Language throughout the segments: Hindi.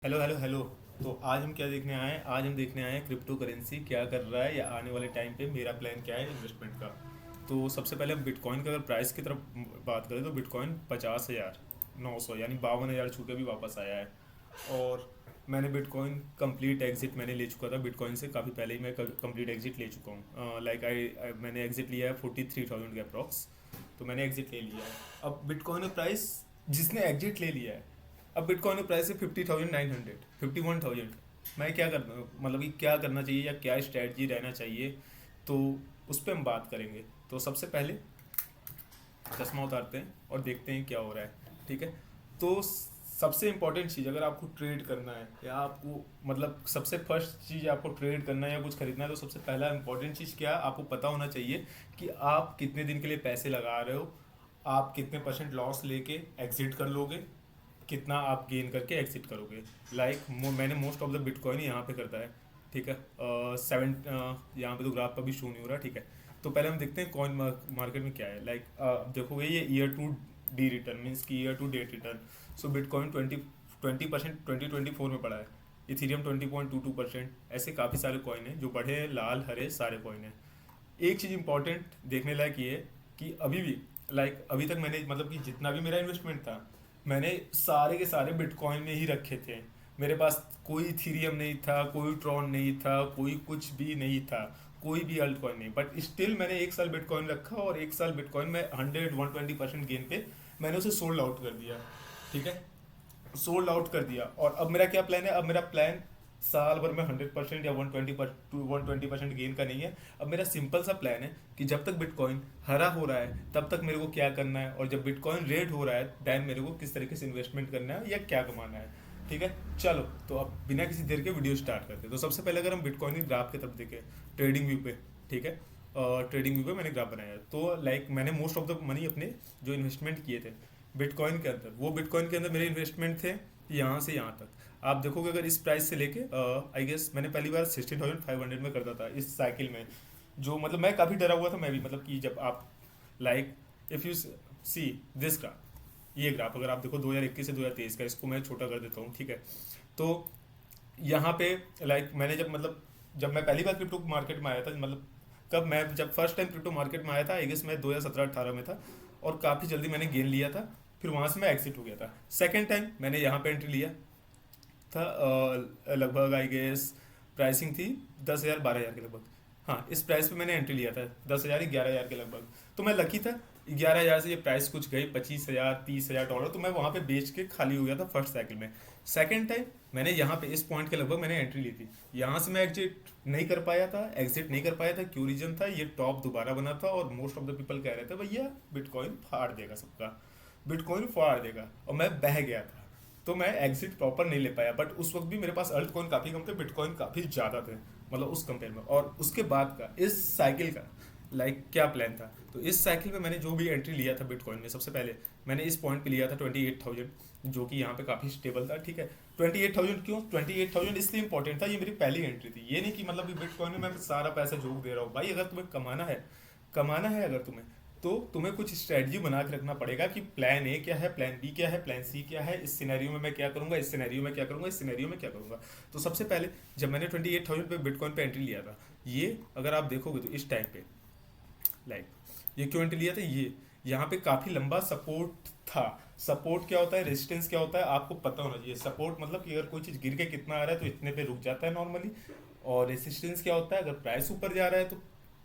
Hello hello hello. तो आज हम क्या देखने आए हैं? आज हम देखने आए हैं क्रिप्टो करेंसी क्या कर रहा है या आने वाले टाइम पे मेरा प्लान क्या है इन्वेस्टमेंट का। तो सबसे पहले हम बिटकॉइन का अगर प्राइस की तरफ बात करें तो बिटकॉइन 50,900 यानी 52,000 छू के भी वापस आया है। और मैंने बिटकॉइन कंप्लीट एग्जिट मैंने ले चुका था बिटकॉइन से काफ़ी पहले ही मैं कंप्लीट एग्जिट ले चुका हूँ। लाइक मैंने एग्जिट लिया है 43,000 के अप्रॉक्स। तो मैंने एग्जिट ले लिया है। अब बिटकॉइन का प्राइस जिसने एग्जिट ले लिया है, अब बिटकॉइन का प्राइस है 50,900, 51,000। मैं क्या करना मतलब कि क्या करना चाहिए या क्या स्ट्रैटी रहना चाहिए, तो उस पर हम बात करेंगे। तो सबसे पहले चश्मा उतारते हैं और देखते हैं क्या हो रहा है। ठीक है। तो सबसे इंपॉर्टेंट चीज़ अगर आपको ट्रेड करना है या आपको मतलब सबसे फर्स्ट चीज़ आपको ट्रेड करना है या कुछ खरीदना है, तो सबसे पहला इंपॉर्टेंट चीज़ क्या है, आपको पता होना चाहिए कि आप कितने दिन के लिए पैसे लगा रहे हो, आप कितने परसेंट लॉस लेके एग्जिट कर लोगे, कितना आप गेन करके एग्जिट करोगे। मैंने मोस्ट ऑफ द बिटकॉइन यहाँ पे करता है। ठीक है। सेवन यहाँ पे तो ग्राफ पर भी शो नहीं हो रहा। ठीक है। तो पहले हम देखते हैं कॉइन मार्केट में क्या है। देखोगे ये year to D return means की year to date return. So bitcoin 20% 2024 में पड़ा है। इथीरियम 20.22%। ऐसे काफ़ी सारे कॉइन हैं जो बढ़े, लाल हरे सारे कॉइन हैं। एक चीज़ इंपॉर्टेंट देखने लायक ये है कि अभी भी अभी तक मैंने मतलब कि जितना भी मेरा इन्वेस्टमेंट था, मैंने सारे के सारे बिटकॉइन में ही रखे थे। मेरे पास कोई इथीरियम नहीं था, कोई ट्रॉन नहीं था, कोई कुछ भी नहीं था, कोई भी अल्ट कॉइन नहीं। बट स्टिल मैंने एक साल बिटकॉइन रखा और एक साल बिटकॉइन में 100-120% गेन पे मैंने उसे सोल्ड आउट कर दिया। ठीक है। सोल्ड आउट कर दिया। और अब मेरा क्या प्लान है? अब मेरा प्लान साल भर में 100% या 120% गेन का नहीं है। अब मेरा सिंपल सा प्लान है कि जब तक बिटकॉइन हरा हो रहा है तब तक मेरे को क्या करना है, और जब बिटकॉइन रेड हो रहा है दैन मेरे को किस तरीके से इन्वेस्टमेंट करना है या क्या कमाना है। ठीक है। चलो, तो अब बिना किसी देर के वीडियो स्टार्ट करते हैं। तो सबसे पहले अगर हम बिटकॉइन की ग्राफ की तरफ देखें, ट्रेडिंग व्यू पे। ठीक है। ट्रेडिंग व्यू पे मैंने ग्राफ बनाया है। तो मैंने मोस्ट ऑफ द मनी अपने जो इन्वेस्टमेंट किए थे बिटकॉइन के अंदर, वो बिटकॉइन के अंदर मेरे इन्वेस्टमेंट थे यहाँ से यहाँ तक। आप देखोगे अगर इस प्राइस से लेके आई गेस मैंने पहली बार 16,500 में करता था इस साइकिल में। जो मतलब मैं काफ़ी डरा हुआ था मैं भी, मतलब कि जब आप like if you see this graph, ये ग्राफ अगर आप देखो 2021 से 2023 का, इसको मैं छोटा कर देता हूँ। ठीक है। तो यहाँ पे मैंने जब मैं पहली बार क्रिप्टो मार्केट में आया था, मतलब कब मैं जब फर्स्ट टाइम क्रिप्टो मार्केट में आया था, आई गेस मैं 2017-18 में था। और काफ़ी जल्दी मैंने गेन लिया था। फिर वहाँ से मैं एग्जिट हो गया था। सेकेंड टाइम मैंने यहाँ पे एंट्री लिया था। लगभग आई गेस प्राइसिंग थी 10,000 12,000 के लगभग। हाँ, इस प्राइस पे मैंने एंट्री लिया था 10,000 11,000 के लगभग। तो मैं लकी था। 11,000 से ये प्राइस कुछ गई 25,000 30,000 डॉलर, तो मैं वहाँ पे बेच के खाली हो गया था फर्स्ट साइकिल में। सेकेंड टाइम मैंने यहाँ पे इस पॉइंट के लगभग मैंने एंट्री ली थी। यहाँ से मैं एग्जिट नहीं कर पाया था। क्यों? रीजन था ये टॉप दोबारा बना था और मोस्ट ऑफ द पीपल कह रहे थे भैया बिटकॉइन फाड़ देगा सबका, बिटकॉइन फाड़ देगा, और मैं बह गया था। तो मैं एग्जिट प्रॉपर नहीं ले पाया। बट उस वक्त भी मेरे पास अल्ट कॉइन काफ़ी कम थे, बिटकॉइन काफ़ी ज़्यादा थे, मतलब उस कंपेयर में। और उसके बाद का इस साइकिल का क्या प्लान था, तो इस साइकिल में मैंने जो भी एंट्री लिया था बिटकॉइन में, सबसे पहले मैंने इस पॉइंट पे लिया था 28,000, जो कि यहाँ पे काफ़ी स्टेबल था। ठीक है। 28,000 क्यों? 28,000 इसलिए इंपॉर्टेंट था, ये मेरी पहली एंट्री थी। ये नहीं कि मतलब बिटकॉइन में मैं सारा पैसा झोंक दे रहा हूँ। भाई अगर तुम्हें कमाना है अगर तो तुम्हें कुछ स्ट्रेटजी बना के रखना पड़ेगा कि प्लान ए क्या है, प्लान बी क्या है, प्लान सी क्या है, इस सिनेरियो में मैं क्या करूंगा, इस सिनेरियो में क्या करूंगा, इस सिनेरियो में क्या करूंगा। तो सबसे पहले जब मैंने 28,000 पे बिटकॉइन पे एंट्री लिया था, ये अगर आप देखोगे तो इस टाइम पे लाइक ये क्यों एंट्री लिया था, ये यहाँ पे काफ़ी लंबा सपोर्ट था। सपोर्ट क्या होता है, रेजिस्टेंस क्या होता है, आपको पता होना चाहिए। सपोर्ट मतलब कि अगर कोई चीज़ गिर के कितना आ रहा है तो इतने पे रुक जाता है नॉर्मली। और रेसिस्टेंस क्या होता है, अगर प्राइस ऊपर जा रहा है तो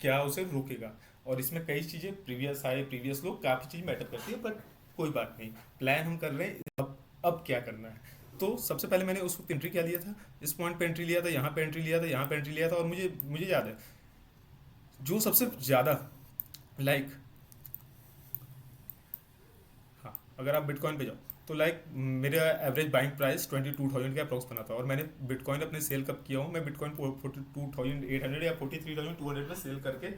क्या उसे रोकेगा। और इसमें कई चीज़ें प्रीवियस हाई प्रीवियस लो काफ़ी चीज़ मैटर करती है। बट कोई बात नहीं, प्लान हम कर रहे हैं। अब क्या करना है। तो सबसे पहले मैंने उस वक्त एंट्री क्या लिया था, इस पॉइंट पे एंट्री लिया था, यहाँ पे एंट्री लिया था, यहाँ पे एंट्री लिया था। और मुझे मुझे याद है जो सबसे ज़्यादा लाइक हाँ, अगर आप बिटकॉइन पे जाओ तो मेरा एवरेज बाइंग प्राइस 22,000 के अप्रॉक्स बना था। और मैंने बिटकॉइन अपने सेल कब किया हूँ, मैं बिटकॉइन 42,800 या 43,200 में सेल करके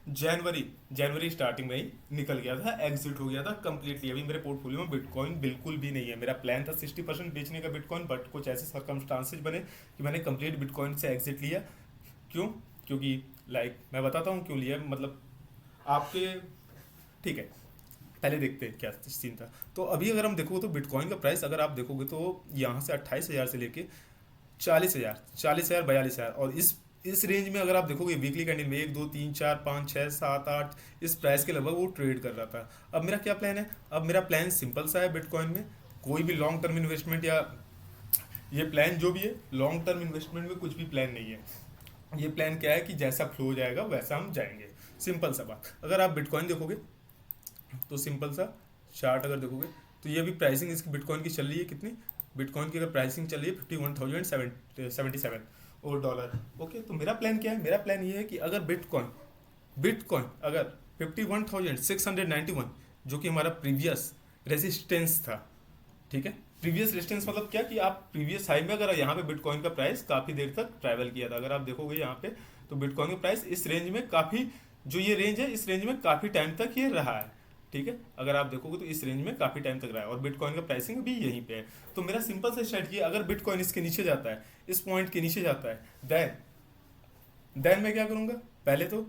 जनवरी स्टार्टिंग में ही निकल गया था, एग्जिट हो गया था कंप्लीटली। अभी मेरे पोर्टफोलियो में बिटकॉइन बिल्कुल भी नहीं है। मेरा प्लान था 60% बेचने का बिटकॉइन, बट कुछ ऐसे सर्कमस्टांसेस बने कि मैंने कंप्लीट बिटकॉइन से एग्जिट लिया। क्यों? क्योंकि मैं बताता हूँ क्यों लिया, मतलब आपके ठीक है। पहले देखते हैं क्या सीन था। तो अभी अगर हम देखोगे तो बिटकॉइन का प्राइस अगर आप देखोगे तो यहाँ से 28,000 से लेके 40,000, 40,000, 42,000, और इस रेंज में अगर आप देखोगे वीकली कैंडल में 1 2 3 4 5 6 7 8 इस प्राइस के लगभग वो ट्रेड कर रहा था। अब मेरा क्या प्लान है? अब मेरा प्लान सिंपल सा है बिटकॉइन में, कोई भी लॉन्ग टर्म इन्वेस्टमेंट या ये प्लान जो भी है लॉन्ग टर्म इन्वेस्टमेंट में कुछ भी प्लान नहीं है। ये प्लान क्या है कि जैसा फ्लो हो जाएगा वैसा हम जाएंगे, सिंपल सा बात। अगर आप बिटकॉइन देखोगे तो सिंपल सा चार्ट अगर देखोगे तो ये अभी प्राइसिंग इसकी बिटकॉइन की चल रही है कितनी, बिटकॉइन की अगर प्राइसिंग चल रही है 51,077 और डॉलर। ओके, तो मेरा प्लान क्या है? मेरा प्लान ये है कि अगर बिटकॉइन बिटकॉइन अगर 51,691 जो कि हमारा प्रीवियस रेजिस्टेंस था, ठीक है, प्रीवियस रेजिस्टेंस मतलब क्या कि आप प्रीवियस हाई में अगर यहाँ पे बिटकॉइन का प्राइस काफ़ी देर तक ट्रैवल किया था, अगर आप देखोगे यहाँ पे तो बिटकॉइन का प्राइस इस रेंज में काफ़ी, जो ये रेंज है इस रेंज में काफ़ी टाइम तक ये रहा है, ठीक है, अगर आप देखोगे तो इस रेंज में काफ़ी टाइम तक रहा है और बिटकॉइन का प्राइसिंग भी यहीं पे है। तो मेरा सिंपल सा स्ट्रेटजी है, अगर बिटकॉइन इसके नीचे जाता है, इस पॉइंट के नीचे जाता है, देन मैं क्या करूँगा? पहले तो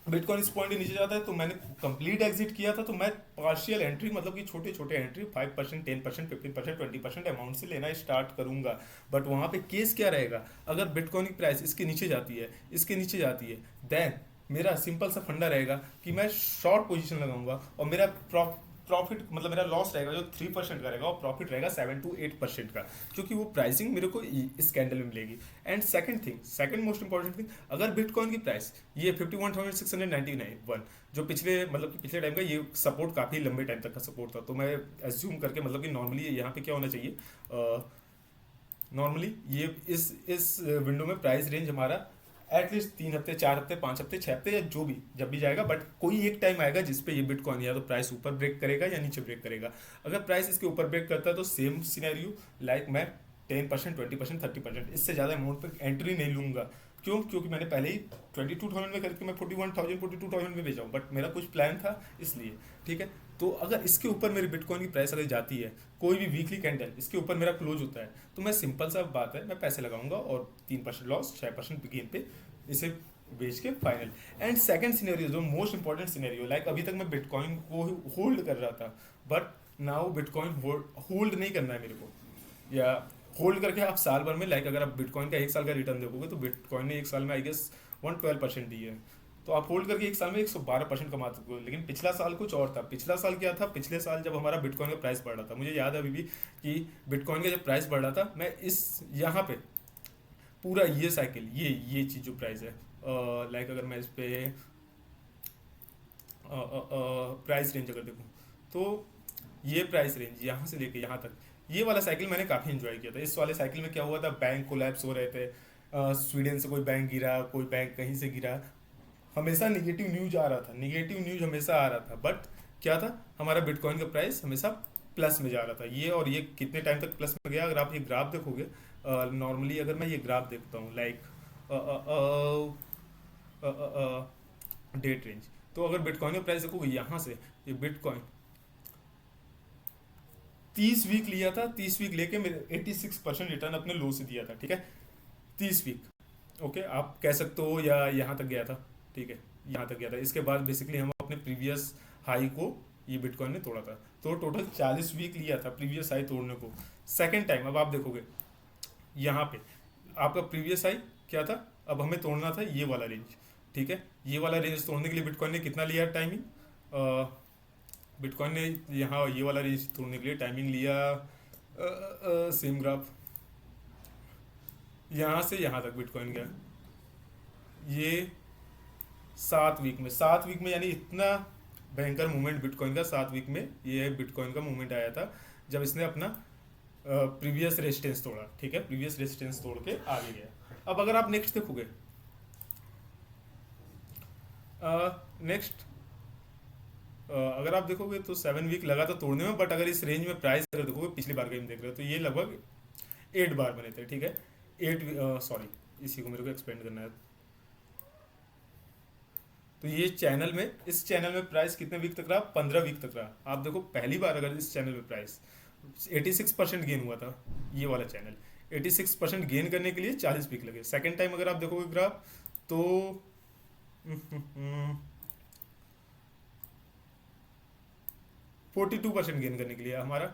बिटकॉइन इस पॉइंट के नीचे जाता है तो मैंने कंप्लीट एग्जिट किया था, तो मैं पार्शियल एंट्री मतलब कि छोटे छोटे एंट्री 5%, 10%, 15%, 20% अमाउंट से लेना स्टार्ट करूंगा। बट वहाँ पे केस क्या रहेगा? अगर बिटकॉइन की प्राइस इसके नीचे जाती है, इसके नीचे जाती है, देन मेरा सिंपल सा फंडा रहेगा कि मैं शॉर्ट पोजीशन लगाऊंगा और मेरा प्रॉफिट मतलब मेरा लॉस रहेगा जो 3% का रहेगा और प्रॉफिट रहेगा 7 to 8% का, क्योंकि वो प्राइसिंग मेरे को इस कैंडल में मिलेगी। And second most important thing, अगर बिटकॉइन की प्राइस ये 51,691 जो पिछले मतलब कि पिछले टाइम का ये सपोर्ट काफ़ी लंबे टाइम तक का सपोर्ट था, तो मैं एज्यूम करके मतलब कि नॉर्मली यहाँ पे क्या होना चाहिए, नॉर्मली ये इस विंडो में प्राइस रेंज हमारा एटलीस्ट 3 हफ्ते, 4 हफ्ते, 5 हफ्ते, 6 हफ्ते या जो भी जब भी जाएगा, बट कोई एक टाइम आएगा जिसपे ये बिटकॉइन या तो प्राइस ऊपर ब्रेक करेगा या नीचे ब्रेक करेगा। अगर प्राइस इसके ऊपर ब्रेक करता है तो सेम सिनेरियो लाइक मैं 10%, 20%, 30% इससे ज़्यादा अमाउंट पे एंट्री नहीं लूंगा। क्यों? क्योंकि मैंने पहले ही 22,000 में करके मैं 41,000, 42,000 में भेजा हूँ, बट मेरा कुछ प्लान था इसलिए, ठीक है। तो अगर इसके ऊपर मेरी बिटकॉइन की प्राइस अगर जाती है, कोई भी वीकली कैंडल इसके ऊपर मेरा क्लोज होता है, तो मैं सिंपल सा बात है मैं पैसे लगाऊंगा और 3% लॉस, 6% गेन पे इसे बेच के फाइनल। एंड सेकंड सिनेरियो जो मोस्ट इंपॉर्टेंट सिनेरियो, लाइक अभी तक मैं बिटकॉइन को होल्ड कर रहा था, बट नाउ बिटकॉइन होल्ड नहीं करना है मेरे को, या होल्ड करके आप साल भर में, लाइक अगर आप बिटकॉइन का 1 साल का रिटर्न देखोगे तो बिटकॉइन ने 1 साल में आई गेस 112% दी है, तो आप होल्ड करके 1 साल में 112% कमा सकते हो। लेकिन पिछला साल कुछ और था। पिछला साल क्या था? पिछले साल जब हमारा बिटकॉइन का प्राइस बढ़ रहा था, मुझे याद है अभी भी कि बिटकॉइन का जब प्राइस बढ़ रहा था, मैं इस यहाँ पे पूरा ये साइकिल ये चीज़ जो प्राइस है, लाइक अगर मैं इस पे प्राइस रेंज अगर देखूँ तो ये प्राइस रेंज यहाँ से लेके यहाँ तक ये वाला साइकिल मैंने काफ़ी इन्जॉय किया था। इस वाले साइकिल में क्या हुआ था, बैंक कोलैप्स हो रहे थे, स्वीडन से कोई बैंक गिरा, कोई बैंक कहीं से गिरा, हमेशा निगेटिव न्यूज आ रहा था, निगेटिव न्यूज हमेशा आ रहा था, बट क्या था, हमारा बिटकॉइन का प्राइस हमेशा प्लस में जा रहा था। ये और ये कितने टाइम तक प्लस में गया, अगर आप ये ग्राफ देखोगे, नॉर्मली अगर मैं ये ग्राफ देखता हूँ लाइक डेट रेंज, तो अगर बिटकॉइन का प्राइस देखोगे यहाँ से, ये बिटकॉइन 30 वीक लिया था, 30 वीक लेके मेरे 86% रिटर्न अपने लो से दिया था, ठीक है, 30 वीक, ओके आप कह सकते हो, या यहाँ तक गया था, ठीक है, यहाँ तक गया था। इसके बाद बेसिकली हम अपने प्रीवियस हाई को ये बिटकॉइन ने तोड़ा था, तो टोटल 40 वीक लिया था प्रीवियस हाई तोड़ने को। सेकेंड टाइम अब आप देखोगे यहाँ पे आपका प्रीवियस हाई क्या था, अब हमें तोड़ना था ये वाला रेंज, ठीक है, ये वाला रेंज तोड़ने के लिए बिटकॉइन ने कितना लिया टाइमिंग, बिटकॉइन ने यहाँ ये वाला रेंज तोड़ने के लिए टाइमिंग लिया, सेम ग्राफ, यहाँ से यहाँ तक बिटकॉइन गया ये 7 वीक में, 7 वीक में, यानी इतना भयंकर मूवमेंट बिटकॉइन का 7 वीक में ये बिटकॉइन का मूवमेंट आया था जब इसने अपना प्रीवियस रेजिस्टेंस तोड़ा, ठीक है, प्रीवियस रेजिस्टेंस तोड़ के आगे गया। अब अगर आप नेक्स्ट देखोगे, नेक्स्ट अगर आप देखोगे तो 7 वीक लगा था तोड़ने में, बट अगर इस रेंज में प्राइस अगर देखोगे पिछली बार का हम देख रहे हो तो ये लगभग 8 बार बने थे, ठीक है, 8 सॉरी इसी को मेरे को एक्सपेंड करना है। तो ये चैनल में, इस चैनल में प्राइस कितने वीक तक रहा, 15 वीक तक रहा। आप देखो पहली बार अगर इस चैनल में प्राइस 86% गेन हुआ था, ये वाला चैनल 86% गेन करने के लिए 40 वीक लगे। सेकेंड टाइम अगर आप देखोगे ग्राफ तो 42% गेन करने के लिए हमारा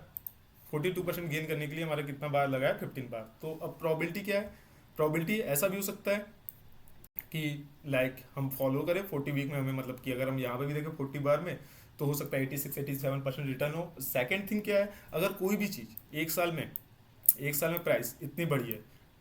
42% गेन करने के लिए हमारा कितना बार लगा है? 15 बार। तो अब प्रोबेबिलिटी क्या है? प्रोबेबिलिटी ऐसा भी हो सकता है कि लाइक हम फॉलो करें 40 वीक में, हमें मतलब कि अगर हम यहाँ पे भी देखें 40 बार में, तो हो सकता है 86-87% रिटर्न हो। सेकंड थिंग क्या है, अगर कोई भी चीज़ एक साल में प्राइस इतनी बढ़ी है,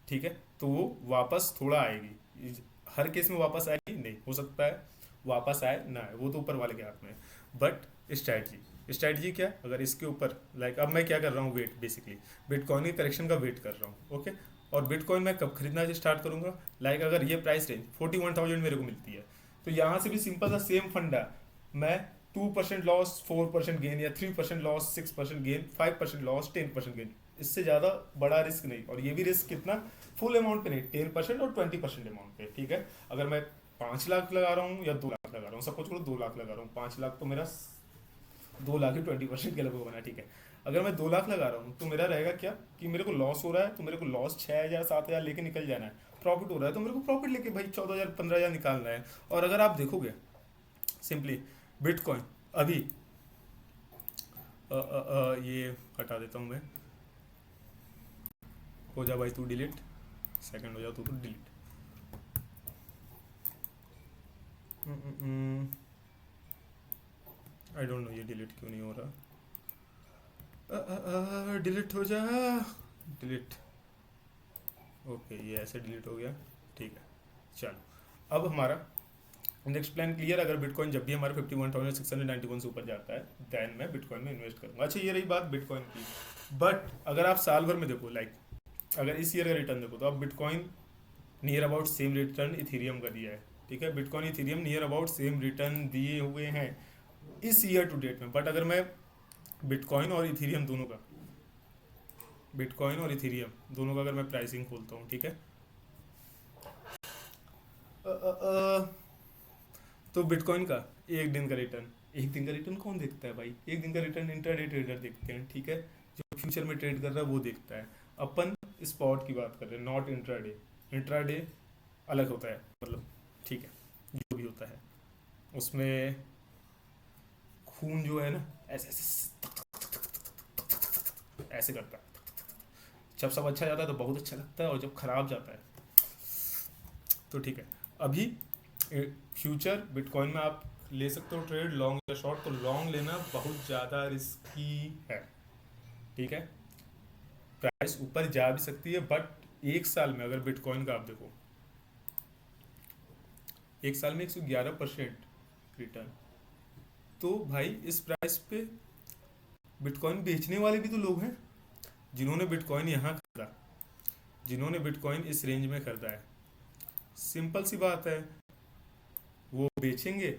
ठीक है, तो वो वापस थोड़ा आएगी। हर केस में वापस आएगी नहीं, हो सकता है वापस आए ना आए, वो तो ऊपर वाले के हाथ में है। बट स्ट्रैटेजी क्या, अगर इसके ऊपर लाइक अब मैं क्या कर रहा हूँ, वेट बेसिकली बिटकॉइन के करेक्शन का वेट कर रहा हूँ, ओके। और बिटकॉइन मैं कब खरीदना स्टार्ट करूंगा, लाइक अगर ये प्राइस रेंज 41,000 मेरे को मिलती है, तो यहाँ से भी सिंपल सा सेम फंडा, मैं 2% लॉस 4% गेन, या 3% लॉस 6% गेन, 5% लॉस 10% गेन, इससे ज़्यादा बड़ा रिस्क नहीं। और ये भी रिस्क कितना, फुल अमाउंट पे नहीं, 10% और 20% अमाउंट पे, ठीक है। अगर मैं 5 लाख लगा रहा हूँ या 2 लाख लगा रहा हूँ, सपोज करो 2 लाख लगा रहा हूँ, 5 लाख तो मेरा 2 लाख ही 20% के लगभग बना, ठीक है। अगर मैं 2 लाख लगा रहा हूँ तो मेरा रहेगा क्या कि मेरे को लॉस हो रहा है तो मेरे को लॉस 6,000 7,000 लेके निकल जाना है, प्रॉफिट हो रहा है तो मेरे को प्रॉफिट लेके भाई 14,000 15,000 निकालना है। और अगर आप देखोगे सिंपली बिटकॉइन अभी ये हटा देता हूँ मैं, हो जा भाई तू डिलीट, सेकंड हो जा तू तो डिलीट। आई डोंट नो ये डिलीट क्यों नहीं हो रहा, डिलीट हो जा, डिलीट, ओके ये ऐसे डिलीट हो गया, ठीक है। चलो अब हमारा नेक्स्ट प्लान क्लियर। अगर बिटकॉइन जब भी हमारा 51,691 से ऊपर जाता है देन मैं बिटकॉइन में इन्वेस्ट करूंगा। अच्छा ये रही बात बिटकॉइन की, बट अगर आप साल भर में देखो, लाइक अगर इस ईयर का रिटर्न देखो, तो आप bitcoin near about same return Ethereum का दिया है, ठीक है। Bitcoin Ethereum near about same return दिए हुए हैं इस ईयर टू डेट में। बट अगर मैं बिटकॉइन और इथीरियम दोनों का, बिटकॉइन और इथीरियम दोनों का अगर मैं प्राइसिंग खोलता हूँ, ठीक है, अ, अ, अ, तो बिटकॉइन का एक दिन का रिटर्न, एक दिन का रिटर्न कौन देखता है भाई? एक दिन का रिटर्न इंट्राडे ट्रेडर देखते हैं, ठीक है, जो फ्यूचर में ट्रेड कर रहा है वो देखता है। अपन स्पॉट की बात कर रहे हैं, नॉट इंट्राडे। इंट्राडे अलग होता है, मतलब ठीक है, जो भी होता है उसमें खून जो है ना ऐसे ऐसे ऐसे करता है। जब सब अच्छा जाता है तो बहुत अच्छा लगता है, और जब खराब जाता है तो ठीक है। अभी फ्यूचर बिटकॉइन में आप ले सकते हो ट्रेड, लॉन्ग या शॉर्ट। तो लॉन्ग लेना बहुत ज़्यादा रिस्की है, ठीक है। प्राइस ऊपर जा भी सकती है, बट एक साल में अगर बिटकॉइन का आप देखो, एक साल में 111% रिटर्न, तो भाई इस प्राइस पे बिटकॉइन बेचने वाले भी तो लोग हैं जिन्होंने बिटकॉइन यहाँ खरीदा, जिन्होंने बिटकॉइन इस रेंज में खरीदा है। सिंपल सी बात है, वो बेचेंगे,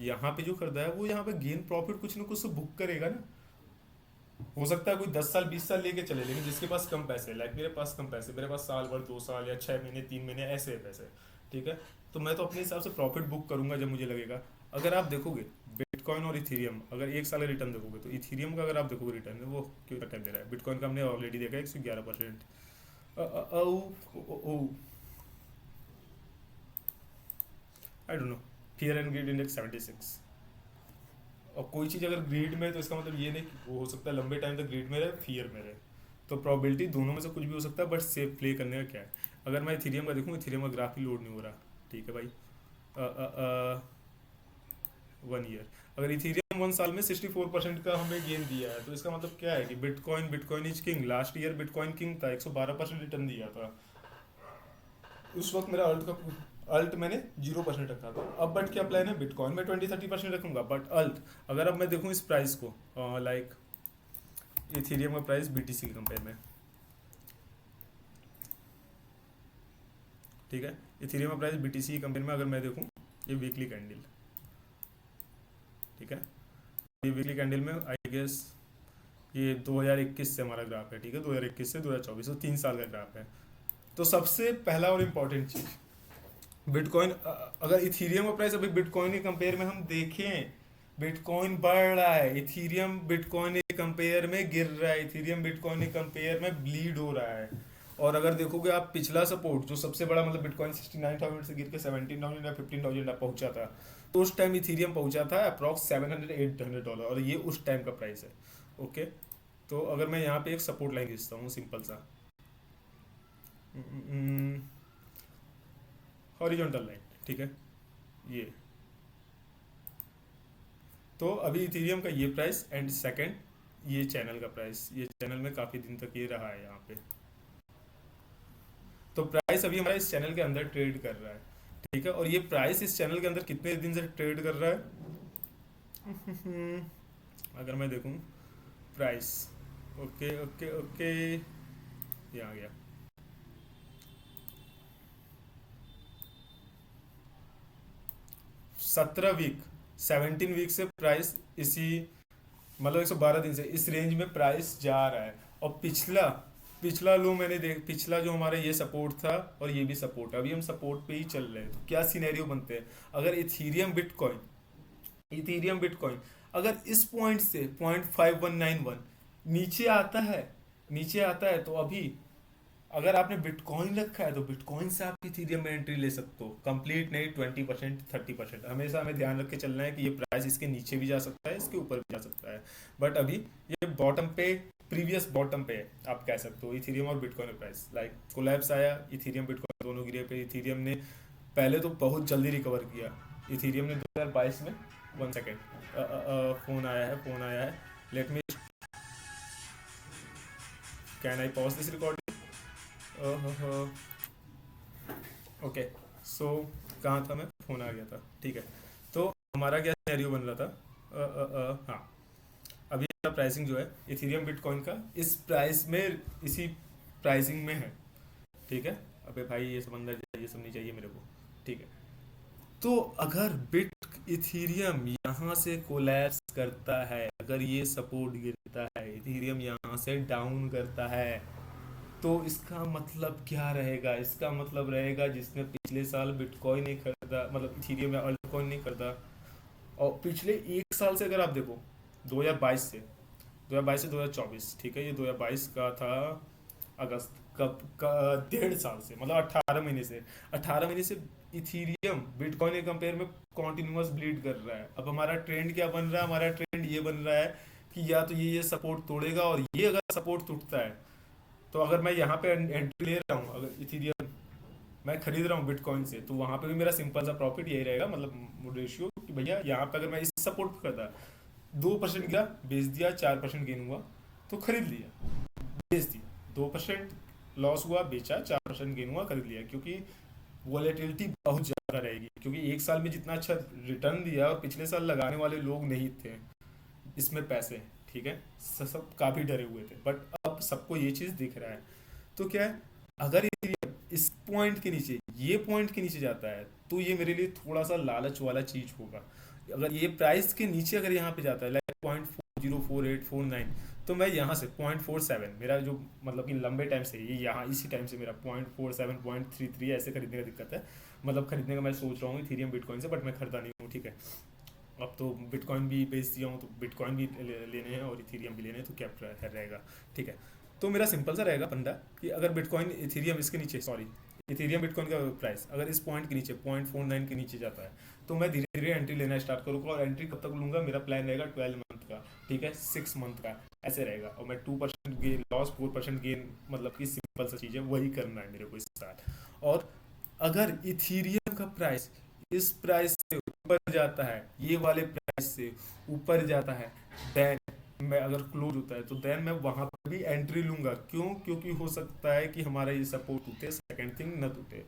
यहाँ पे जो खरीदा है वो यहाँ पे गेन प्रॉफिट कुछ ना कुछ तो बुक करेगा ना। हो सकता है कोई 10 साल 20 साल लेके चले, लेकिन जिसके पास कम पैसे, लाइक मेरे पास कम पैसे, मेरे पास साल भर 2 साल या 6 महीने 3 महीने ऐसे है पैसे, ठीक है, तो मैं तो अपने हिसाब से प्रॉफिट बुक करूंगा जब मुझे लगेगा। अगर आप देखोगे बिटकॉइन और इथीरियम, अगर एक साल का रिटर्न देखोगे, तो इथीरियम का अगर आप देखोगे रिटर्न वो क्यों रिटर्न दे रहा है, बिटकॉइन का हमने ऑलरेडी देखा है 111%। I don't know, fear and greed index 76। और कोई चीज़ अगर ग्रीड में है तो इसका मतलब ये नहीं कि वो हो सकता है लंबे टाइम तक ग्रीड में रहे, फियर में रहे। तो प्रोबेबिलिटी दोनों में से कुछ भी हो सकता है, बट सेफ प्ले करने का क्या है। अगर मैं इथीरियम का देखूँ, इथीरियम का ग्राफ ही लोड नहीं हो रहा, ठीक है भाई। 1 ईयर, अगर इथीरियम 1 साल में 64% का हमें गेन दिया है, तो इसका मतलब क्या है कि bitcoin is king. Last year bitcoin king था, 112% रिटर्न दिया था। उस वक्त मेरा अल्ट मैंने 0% रखा था। अब बट क्या प्लान है, बिटकॉइन में 20-30% रखूंगा, बट अल्ट अगर अब मैं देखूँ इस प्राइस को, लाइक इथीरियम का प्राइस बीटीसी के कंपेयर में, ठीक है, इथीरियम का प्राइस बीटीसी के कंपेयर में अगर मैं देखूँ, ये वीकली कैंडल, ठीक है, ये वीकली कैंडल में आई गेस ये 2021 से हमारा ग्राफ है, ठीक है, 2021 से 2024, तो 3 साल का ग्राफ है। तो सबसे पहला और इम्पॉर्टेंट चीज़, बिटकॉइन अगर इथीरियम का प्राइस अभी बिटकॉइन के कंपेयर में हम देखें, बिटकॉइन बढ़ रहा है, इथीरियम बिटकॉइन के कंपेयर में गिर रहा है, इथीरियम बिटकॉइन के कंपेयर में ब्लीड हो रहा है। और अगर देखोगे आप पिछला सपोर्ट जो सबसे बड़ा मतलब बिटकॉइन 69,000 से गिर के 17,000 या 15,000 पहुंचा था, तो उस टाइम इथीरियम पहुंचा था अप्रॉक्स $700-800 और ये उस टाइम का प्राइस है। ओके, तो अगर मैं यहाँ पे एक सपोर्ट लाइन खींचता हूँ सिंपल सा, हॉरिजॉन्टल लाइन, ठीक है, ये, तो अभी इथीरियम का ये प्राइस एंड सेकंड ये चैनल का प्राइस, ये चैनल में काफ़ी दिन तक ये रहा है यहाँ पे। तो प्राइस अभी हमारा इस चैनल के अंदर ट्रेड कर रहा है, ठीक है, और ये प्राइस इस चैनल के अंदर कितने दिन से ट्रेड कर रहा है? अगर मैं देखूं प्राइस, ओके ओके ओके, ये आ गया 17 वीक, 17 वीक से प्राइस इसी मतलब 112 दिन से इस रेंज में प्राइस जा रहा है। और पिछला पिछला लो मैंने देख, पिछला जो हमारा ये सपोर्ट था और ये भी सपोर्ट है, अभी हम सपोर्ट पे ही चल रहे हैं। तो क्या सिनेरियो बनते हैं अगर इथीरियम बिटकॉइन अगर इस पॉइंट से 0.5191 नीचे आता है, तो अभी अगर आपने बिटकॉइन रखा है तो बिटकॉइन से आप इथीरियम में एंट्री ले सकते हो, कंप्लीट नहीं 20% 30%। हमेशा हमें ध्यान रख के चलना है कि ये प्राइस इसके नीचे भी जा सकता है, इसके ऊपर भी जा सकता है, बट अभी ये बॉटम पे, प्रीवियस बॉटम पे है आप कह सकते हो। इथीरियम और बिटकॉइन का प्राइस लाइक कोलैप्स आया, इथीरियम बिटकॉइन दोनों गिरे पे। इथीरियम ने पहले तो बहुत जल्दी रिकवर किया, इथीरियम ने 2022 में, 1 सेकेंड, फोन आया है, let me, can I pause this recording? Okay, so कहाँ था मैं, फ़ोन आ गया था, ठीक है। तो हमारा क्या सिनेरियो बन रहा था, हाँ, अभी हमारा प्राइसिंग जो है इथीरियम बिटकॉइन का इस प्राइस में, इसी प्राइसिंग में है, ठीक है। अबे भाई ये सब अंदर जाइए, ये सब नहीं चाहिए मेरे को, ठीक है। तो अगर बिट इथीरियम यहाँ से कोलैप्स करता है, अगर ये सपोर्ट गिरता है, इथीरियम यहाँ से डाउन करता है, तो इसका मतलब क्या रहेगा? इसका मतलब रहेगा जिसने पिछले साल बिटकॉइन नहीं खरीदा, मतलब इथीरियम या अल्टकॉइन नहीं खरीदा, और पिछले 1 साल से अगर आप देखो, 2022 से 2024, ठीक है, ये 2022 का था अगस्त, कब का, 1.5 साल से, मतलब 18 महीने से, 18 महीने से इथीरियम बिटकॉइन के कंपेयर में कॉन्टिन्यूस ब्लीड कर रहा है। अब हमारा ट्रेंड क्या बन रहा है? हमारा ट्रेंड ये बन रहा है कि या तो ये सपोर्ट तोड़ेगा, और ये अगर सपोर्ट टूटता है तो अगर मैं यहाँ पे एंट्री ले रहा हूँ, अगर इथीरियम मैं खरीद रहा हूँ बिटकॉइन से, तो वहाँ पे भी मेरा सिंपल सा प्रॉफिट यही रहेगा, मतलब रेशियो, कि भैया यहाँ पे अगर मैं इस सपोर्ट पे करता, 2% गिरा बेच दिया, 4% गेन हुआ तो खरीद लिया, बेच दिया, 2% लॉस हुआ बेचा, 4% गेन हुआ खरीद लिया, क्योंकि वॉलेटिलिटी बहुत ज़्यादा रहेगी, क्योंकि 1 साल में जितना अच्छा रिटर्न दिया और पिछले साल लगाने वाले लोग नहीं थे इसमें पैसे, ठीक है, सब काफ़ी डरे हुए थे, बट अब सबको ये चीज़ दिख रहा है। तो क्या है, अगर इथेरियम इस पॉइंट के नीचे, ये पॉइंट के नीचे जाता है, तो ये मेरे लिए थोड़ा सा लालच वाला चीज़ होगा। अगर ये प्राइस के नीचे अगर यहाँ पे जाता है लाइक 0.404849, तो मैं यहाँ से 0.47, मेरा जो मतलब कि लंबे टाइम से ये यहाँ इसी टाइम से मेरा 0.47 0.33 ऐसे खरीदने का दिक्कत है, मतलब खरीदने का मैं सोच रहा हूँ इथेरियम बिटकॉइन से, बट मैं खरीदा नहीं हूँ, ठीक है। अब तो बिटकॉइन भी बेच दिया हूँ, तो बिटकॉइन भी लेने हैं और इथेरियम भी लेने हैं, तो क्या रहेगा, ठीक है। तो मेरा सिंपल सा रहेगा फंडा कि अगर बिटकॉइन इथेरियम इसके नीचे, सॉरी, इथेरियम बिटकॉइन का प्राइस अगर इस पॉइंट के नीचे 0.49 के नीचे जाता है, तो मैं धीरे धीरे एंट्री लेना स्टार्ट करूँगा, और एंट्री कब तक लूँगा, मेरा प्लान रहेगा 12 मंथ का, ठीक है, 6 मंथ का, ऐसे रहेगा, और मैं 2% गेन लॉस, 4% गेन, मतलब कि सिंपल सा चीज़ है, वही करना है मेरे को इस साल। और अगर इथेरियम का प्राइस इस प्राइस से ऊपर जाता है, ये वाले प्राइस से ऊपर जाता है, देन मैं अगर क्लोज होता है, तो देन मैं वहां पर भी एंट्री लूंगा। क्यों? क्योंकि हो सकता है कि हमारा ये सपोर्ट टूटे, सेकंड थिंग न टूटे,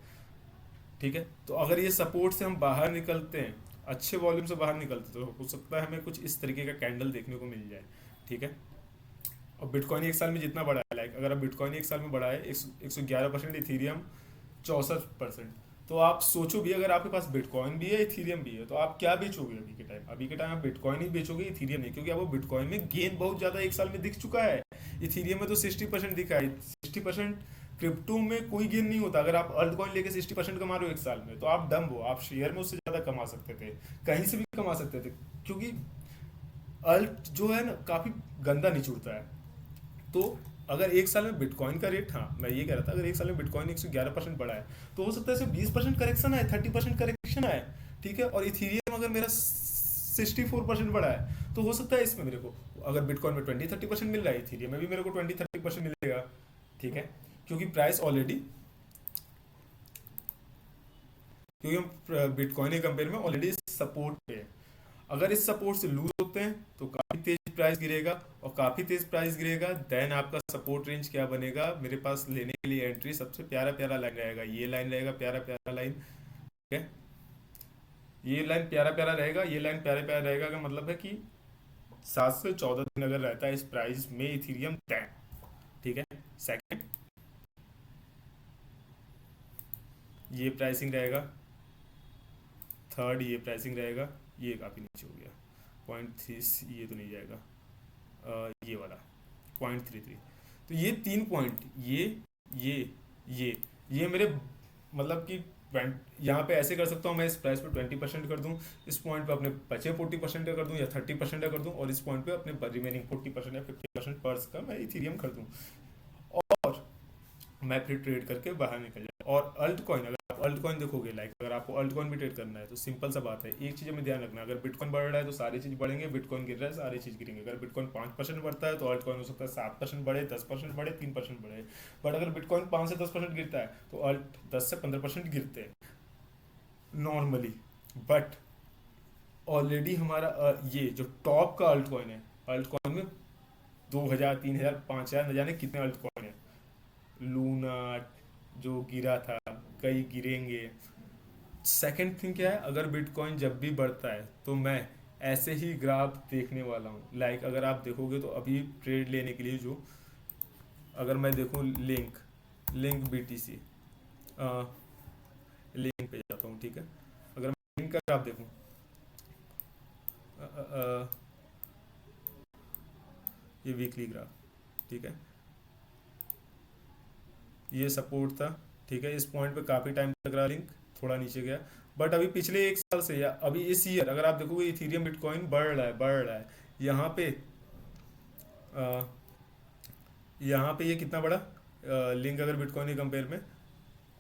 ठीक है। तो अगर ये सपोर्ट से हम बाहर निकलते हैं, अच्छे वॉल्यूम से बाहर निकलते, तो हो सकता है हमें कुछ इस तरीके का कैंडल देखने को मिल जाए, ठीक है। और बिटकॉइन 1 साल में जितना बढ़ा है, लाइक अगर अब बिटकॉइन 1 साल में बढ़ा है 111%, इथीरियम 64%, तो आप सोचो भी, अगर आपके पास बिटकॉइन भी है, इथीरियम भी है, तो आप क्या बेचोगे अभी के टाइम आप बिटकॉइन ही बेचोगे, इथीरियम नहीं, क्योंकि आपको बिटकॉइन में गेन बहुत ज़्यादा 1 साल में दिख चुका है, इथीरियम में तो 60% दिखा है, 60%। क्रिप्टो में कोई गेन नहीं होता, अगर आप अल्ट कॉइन लेके 60% कमा रहे हो 1 साल में, तो आप डम हो, आप शेयर में उससे ज़्यादा कमा सकते थे, कहीं से भी कमा सकते थे, क्योंकि अल्ट जो है ना काफ़ी गंदा निचुड़ता है। तो अगर एक साल में बिटकॉइन का रेट, हाँ मैं ये कह रहा था, अगर एक साल में बिटकॉइन 111% बढ़ा है तो हो सकता है सिर्फ 20% करेक्शन आए, 30% करेक्शन आए, ठीक है। और इथीरियम अगर मेरा 64% बढ़ा है तो हो सकता है इसमें मेरे को, अगर बिटकॉइन में 20-30% मिल रहा है, इथीरियम में भी मेरे को 20-30% मिलेगा, ठीक है। क्योंकि प्राइस ऑलरेडी, क्योंकि हम बिटकॉइन के कंपेयर में ऑलरेडी सपोर्ट पे है। अगर इस सपोर्ट से लूज होते हैं तो काफी तेज प्राइस गिरेगा, और काफी तेज प्राइस गिरेगा देन आपका सपोर्ट रेंज क्या बनेगा मेरे पास लेने के लिए एंट्री, सबसे प्यारा प्यारा लाइन रहेगा, ये लाइन रहेगा प्यारा प्यारा लाइन, ठीक है। ये लाइन प्यारा प्यारा रहेगा, ये लाइन प्यारा प्यारा रहेगा का मतलब है कि 7 से 14 दिन अगर रहता है इस प्राइस में इथीरियम दैन, ठीक है। सेकंड, ये प्राइसिंग रहेगा। थर्ड, ये प्राइसिंग रहेगा। ये काफ़ी नीचे हो गया, 0.3, ये तो नहीं जाएगा। ये वाला 0.33। तो ये 3 पॉइंट, ये ये ये मेरे मतलब कि यहाँ पे ऐसे कर सकता हूँ मैं, इस प्राइस पे 20% कर दूँ, इस पॉइंट पे अपने बचे 40% कर दूँ या 30% कर दूँ, और इस पॉइंट पे अपने रिमेनिंग 40% या 50% पर्स का मैं इथीरियम कर दूँ, और मैं फिर ट्रेड करके बाहर निकल जाए। और अल्ट कॉइन, अगर आप अल्ट कॉइन देखोगे, लाइक अगर आपको अल्ट कॉइन भी ट्रेड करना है तो सिंपल सा बात है, एक चीज़ में ध्यान रखना, अगर बिटकॉइन बढ़ रहा है तो सारी चीज़ बढ़ेंगे, बिटकॉइन गिर रहा है सारी चीज़ गिरेंगे। अगर बिटकॉइन 5% बढ़ता है तो अल्ट कॉइन हो सकता है 7% बढ़े, 10% बढ़े, 3% बढ़े। बट अगर बिटकॉइन 5 से 10% गिरता है तो अल्ट 10 से 15% गिरते हैं नॉर्मली। बट ऑलरेडी हमारा ये जो टॉप का अल्ट कॉइन है, अल्ट कॉइन में 2000, 3000, 5000 न जाने कितने अल्ट कॉइन है। लूना जो गिरा था, कई गिरेंगे। सेकंड थिंग क्या है, अगर बिटकॉइन जब भी बढ़ता है तो मैं ऐसे ही ग्राफ देखने वाला हूँ। लाइक अगर आप देखोगे तो अभी ट्रेड लेने के लिए जो, अगर मैं देखूँ लिंक, लिंक बीटीसी, लिंक पे जाता हूँ, ठीक है। अगर मैं लिंक का ग्राफ देखूँ, अ, अ, अ, ये वीकली ग्राफ, ठीक है, ये सपोर्ट था, ठीक है। इस पॉइंट पे काफ़ी टाइम तक रहा लिंक, थोड़ा नीचे गया। बट अभी पिछले एक साल से या अभी इस ईयर अगर आप देखोगे इथीरियम बिटकॉइन बढ़ रहा है, बढ़ रहा है। यहाँ पे अ, यहाँ पे ये कितना बड़ा लिंक अगर बिटकॉइन के कंपेयर में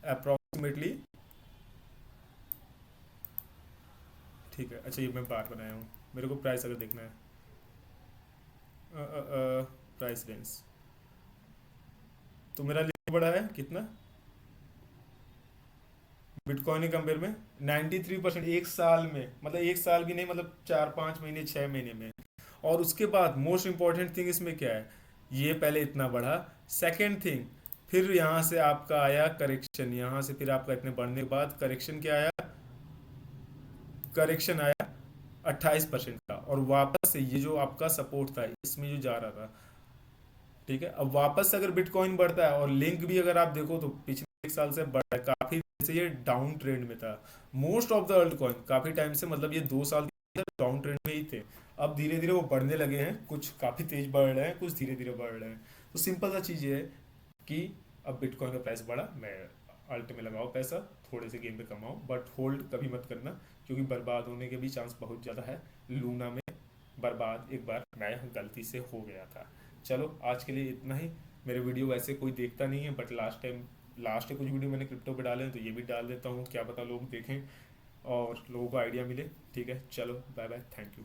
अप्रोक्सीमेटली, ठीक है। अच्छा, ये मैं बार बनाया हूँ, मेरे को प्राइस अगर देखना है, प्राइस रेंज, तो मेरा लिंक बड़ा है कितना बिटकॉइन के कंपेयर में, 93%, एक साल में, मतलब एक साल भी नहीं, मतलब 4-5 महीने, 6 महीने में। और उसके बाद मोस्ट इंपॉर्टेंट थिंग इसमें क्या है, ये पहले इतना बढ़ा, सेकेंड थिंग, फिर यहाँ से आपका आया करेक्शन, यहाँ से फिर आपका इतने बढ़ने के बाद करेक्शन क्या आया, करेक्शन आया 28% का, और वापस से ये जो आपका सपोर्ट था इसमें जो जा रहा था, ठीक है। अब वापस से अगर बिटकॉइन बढ़ता है, और लिंक भी अगर आप देखो तो पिछले एक साल से बढ़ा है काफी, जैसे ये डाउन ट्रेंड में था most of the alt coin काफी टाइम से, मतलब ये 2 साल डाउन ट्रेंड में ही थे। अब धीरे धीरे वो बढ़ने लगे हैं, कुछ काफी तेज बढ़ रहे हैं, कुछ धीरे धीरे बढ़ रहे हैं। तो सिंपल सा चीज ये है कि अब बिटकॉइन का प्राइस बढ़ा, मैं अल्ट में लगाओ पैसा, थोड़े से गेम पे कमाओ, बट होल्ड कभी मत करना, क्योंकि बर्बाद होने के भी चांस बहुत ज़्यादा है। लूना में बर्बाद एक बार मैं गलती से हो गया था। चलो आज के लिए इतना ही। मेरे वीडियो वैसे कोई देखता नहीं है, बट लास्ट के कुछ वीडियो मैंने क्रिप्टो पे डाले हैं तो ये भी डाल देता हूँ, क्या पता लोग देखें और लोगों को आइडिया मिले, ठीक है। चलो बाय बाय, थैंक यू।